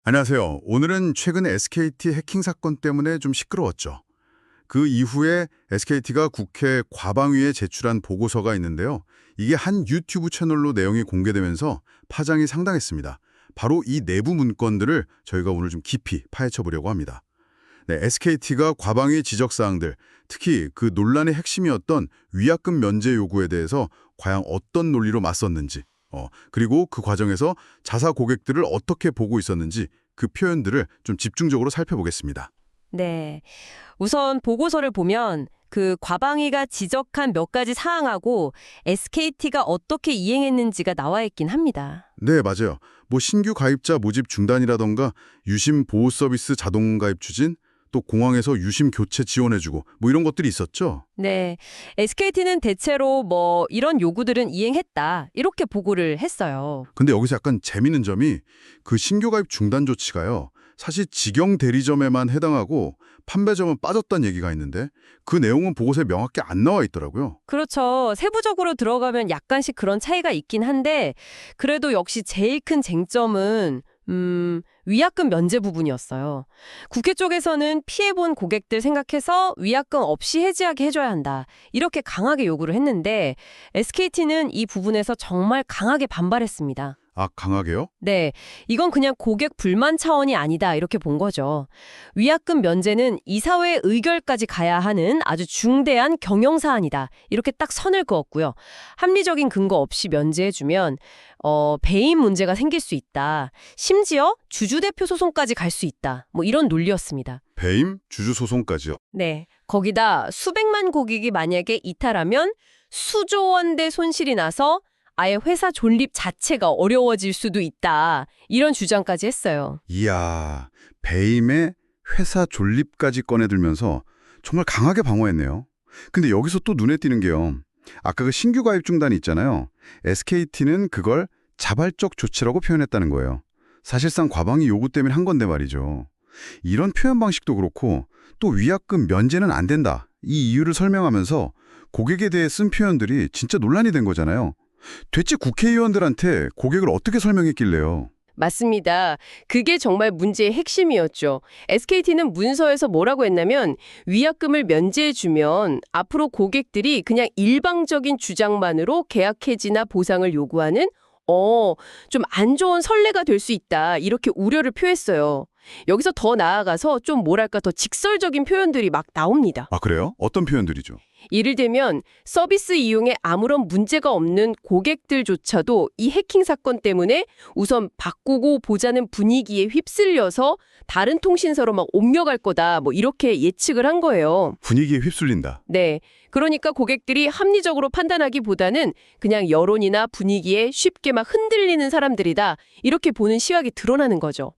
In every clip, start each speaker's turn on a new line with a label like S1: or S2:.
S1: 안녕하세요. 오늘은 최근 SKT 해킹 사건 때문에 좀 시끄러웠죠. 그 이후에 SKT가 국회 과방위에 제출한 보고서가 있는데요. 이게 한 유튜브 채널로 내용이 공개되면서 파장이 상당했습니다. 바로 이 내부 문건들을 저희가 오늘 좀 깊이 파헤쳐 보려고 합니다. 네, SKT가 과방위 지적사항들, 특히 그 논란의 핵심이었던 위약금 면제 요구에 대해서 과연 어떤 논리로 맞섰는지, 그리고 그 과정에서 자사 고객들을 어떻게 보고 있었는지 그 표현들을 좀 집중적으로 살펴보겠습니다.
S2: 네. 우선 보고서를 보면 그 과방위가 지적한 몇 가지 사항하고 SKT가 어떻게 이행했는지가 나와 있긴 합니다.
S1: 네, 맞아요. 뭐 신규 가입자 모집 중단이라던가 유심 보호 서비스 자동 가입 추진, 또 공항에서 유심 교체 지원해주고 뭐 이런 것들이 있었죠.
S2: 네. SKT는 대체로 뭐 이런 요구들은 이행했다. 이렇게 보고를 했어요.
S1: 근데 여기서 약간 재미있는 점이 그 신규 가입 중단 조치가요. 사실 직영 대리점에만 해당하고 판매점은 빠졌다는 얘기가 있는데 그 내용은 보고서에 명확히 안 나와 있더라고요.
S2: 그렇죠. 세부적으로 들어가면 약간씩 그런 차이가 있긴 한데 그래도 역시 제일 큰 쟁점은 위약금 면제 부분이었어요. 국회 쪽에서는 피해본 고객들 생각해서 위약금 없이 해지하게 해줘야 한다. 이렇게 강하게 요구를 했는데 SKT는 이 부분에서 정말 강하게 반발했습니다.
S1: 아, 강하게요?
S2: 네, 이건 그냥 고객 불만 차원이 아니다 이렇게 본 거죠. 위약금 면제는 이사회 의결까지 가야 하는 아주 중대한 경영사안이다. 이렇게 딱 선을 그었고요. 합리적인 근거 없이 면제해주면 배임 문제가 생길 수 있다. 심지어 주주대표 소송까지 갈 수 있다. 뭐 이런 논리였습니다.
S1: 배임, 주주 소송까지요.
S2: 네, 거기다 수백만 고객이 만약에 이탈하면 수조 원대 손실이 나서 아예 회사 존립 자체가 어려워질 수도 있다. 이런 주장까지 했어요.
S1: 이야, 배임에 회사 존립까지 꺼내들면서 정말 강하게 방어했네요. 근데 여기서 또 눈에 띄는 게요. 아까 그 신규 가입 중단이 있잖아요. SKT는 그걸 자발적 조치라고 표현했다는 거예요. 사실상 과방위 요구 때문에 한 건데 말이죠. 이런 표현 방식도 그렇고 또 위약금 면제는 안 된다. 이 이유를 설명하면서 고객에 대해 쓴 표현들이 진짜 논란이 된 거잖아요. 대체 국회의원들한테 고객을 어떻게 설명했길래요?
S2: 맞습니다. 그게 정말 문제의 핵심이었죠. SKT는 문서에서 뭐라고 했냐면 위약금을 면제해주면 앞으로 고객들이 그냥 일방적인 주장만으로 계약 해지나 보상을 요구하는 좀 안 좋은 선례가 될 수 있다. 이렇게 우려를 표했어요. 여기서 더 나아가서 좀 뭐랄까 더 직설적인 표현들이 막 나옵니다.
S1: 아, 그래요? 어떤 표현들이죠?
S2: 예를 들면 서비스 이용에 아무런 문제가 없는 고객들조차도 이 해킹 사건 때문에 우선 바꾸고 보자는 분위기에 휩쓸려서 다른 통신사로 막 옮겨갈 거다. 뭐 이렇게 예측을 한 거예요.
S1: 분위기에 휩쓸린다.
S2: 네. 그러니까 고객들이 합리적으로 판단하기보다는 그냥 여론이나 분위기에 쉽게 막 흔들리는 사람들이다. 이렇게 보는 시각이 드러나는 거죠.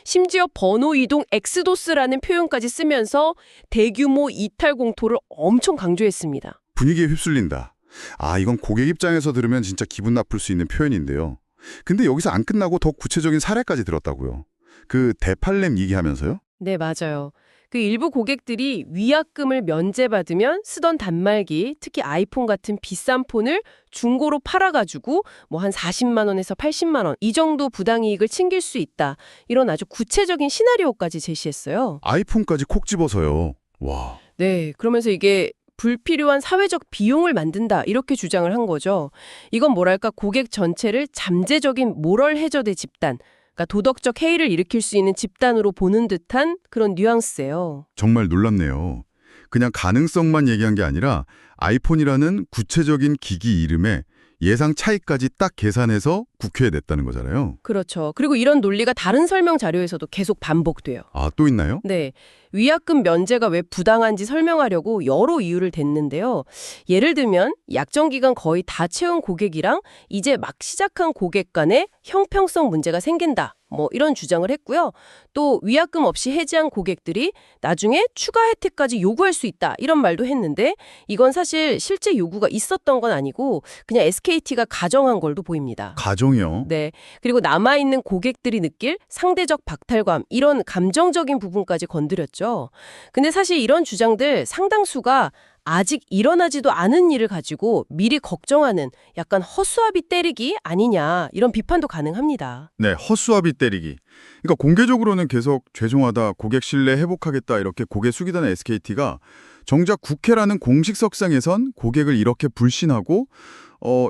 S2: 심지어 번호 이동 엑스도스라는 표현까지 쓰면서 대규모 이탈 공토를 엄청 강조했습니다.
S1: 분위기에 휩쓸린다. 아, 이건 고객 입장에서 들으면 진짜 기분 나쁠 수 있는 표현인데요. 근데 여기서 안 끝나고 더 구체적인 사례까지 들었다고요. 그 대팔렘 얘기하면서요?
S2: 네, 맞아요. 그 일부 고객들이 위약금을 면제받으면 쓰던 단말기, 특히 아이폰 같은 비싼 폰을 중고로 팔아가지고 뭐 한 40만 원에서 80만 원 이 정도 부당이익을 챙길 수 있다. 이런 아주 구체적인 시나리오까지 제시했어요.
S1: 아이폰까지 콕 집어서요. 와.
S2: 네, 그러면서 이게 불필요한 사회적 비용을 만든다 이렇게 주장을 한 거죠. 이건 뭐랄까 고객 전체를 잠재적인 모럴 해저대 집단, 그러니까 도덕적 해이를 일으킬 수 있는 집단으로 보는 듯한 그런 뉘앙스예요.
S1: 정말 놀랍네요. 그냥 가능성만 얘기한 게 아니라 아이폰이라는 구체적인 기기 이름에 예상 차이까지 딱 계산해서 국회에 냈다는 거잖아요.
S2: 그렇죠. 그리고 이런 논리가 다른 설명 자료에서도 계속 반복돼요.
S1: 아, 또 있나요?
S2: 네. 위약금 면제가 왜 부당한지 설명하려고 여러 이유를 댔는데요. 예를 들면 약정 기간 거의 다 채운 고객이랑 이제 막 시작한 고객 간에 형평성 문제가 생긴다. 뭐 이런 주장을 했고요. 또 위약금 없이 해지한 고객들이 나중에 추가 혜택까지 요구할 수 있다. 이런 말도 했는데 이건 사실 실제 요구가 있었던 건 아니고 그냥 SKT가 가정한 걸로 보입니다.
S1: 가정이요?
S2: 네. 그리고 남아있는 고객들이 느낄 상대적 박탈감, 이런 감정적인 부분까지 건드렸죠. 근데 사실 이런 주장들 상당수가 아직 일어나지도 않은 일을 가지고 미리 걱정하는 약간 허수아비 때리기 아니냐 이런 비판도 가능합니다.
S3: 네, 허수아비 때리기. 그러니까 공개적으로는 계속 죄송하다, 고객 신뢰 회복하겠다 이렇게 고개 숙이던 SKT가 정작 국회라는 공식 석상에선 고객을 이렇게 불신하고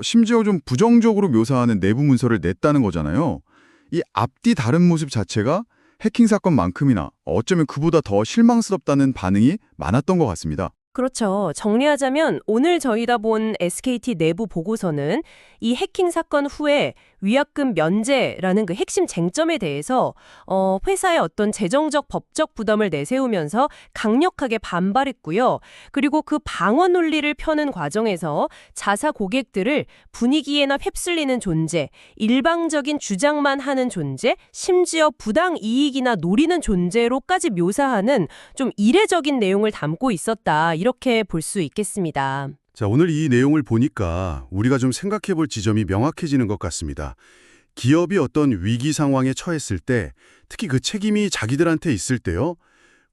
S3: 심지어 좀 부정적으로 묘사하는 내부 문서를 냈다는 거잖아요. 이 앞뒤 다른 모습 자체가 해킹 사건만큼이나 어쩌면 그보다 더 실망스럽다는 반응이 많았던 것 같습니다.
S2: 그렇죠. 정리하자면 오늘 저희가 본 SKT 내부 보고서는 이 해킹 사건 후에 위약금 면제라는 그 핵심 쟁점에 대해서 회사의 어떤 재정적 법적 부담을 내세우면서 강력하게 반발했고요. 그리고 그 방어 논리를 펴는 과정에서 자사 고객들을 분위기에나 휩쓸리는 존재, 일방적인 주장만 하는 존재, 심지어 부당 이익이나 노리는 존재로까지 묘사하는 좀 이례적인 내용을 담고 있었다. 이렇게 볼 수 있겠습니다.
S1: 자, 오늘 이 내용을 보니까 우리가 좀 생각해 볼 지점이 명확해지는 것 같습니다. 기업이 어떤 위기 상황에 처했을 때, 특히 그 책임이 자기들한테 있을 때요,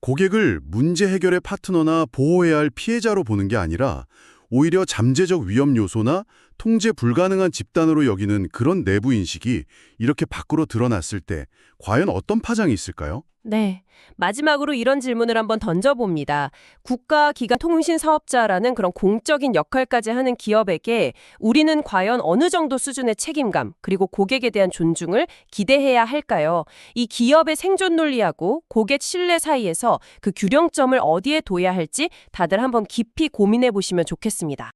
S1: 고객을 문제 해결의 파트너나 보호해야 할 피해자로 보는 게 아니라 오히려 잠재적 위험 요소나 통제 불가능한 집단으로 여기는 그런 내부 인식이 이렇게 밖으로 드러났을 때 과연 어떤 파장이 있을까요?
S2: 네. 마지막으로 이런 질문을 한번 던져봅니다. 국가기관통신사업자라는 그런 공적인 역할까지 하는 기업에게 우리는 과연 어느 정도 수준의 책임감 그리고 고객에 대한 존중을 기대해야 할까요? 이 기업의 생존 논리하고 고객 신뢰 사이에서 그 균형점을 어디에 둬야 할지 다들 한번 깊이 고민해 보시면 좋겠습니다.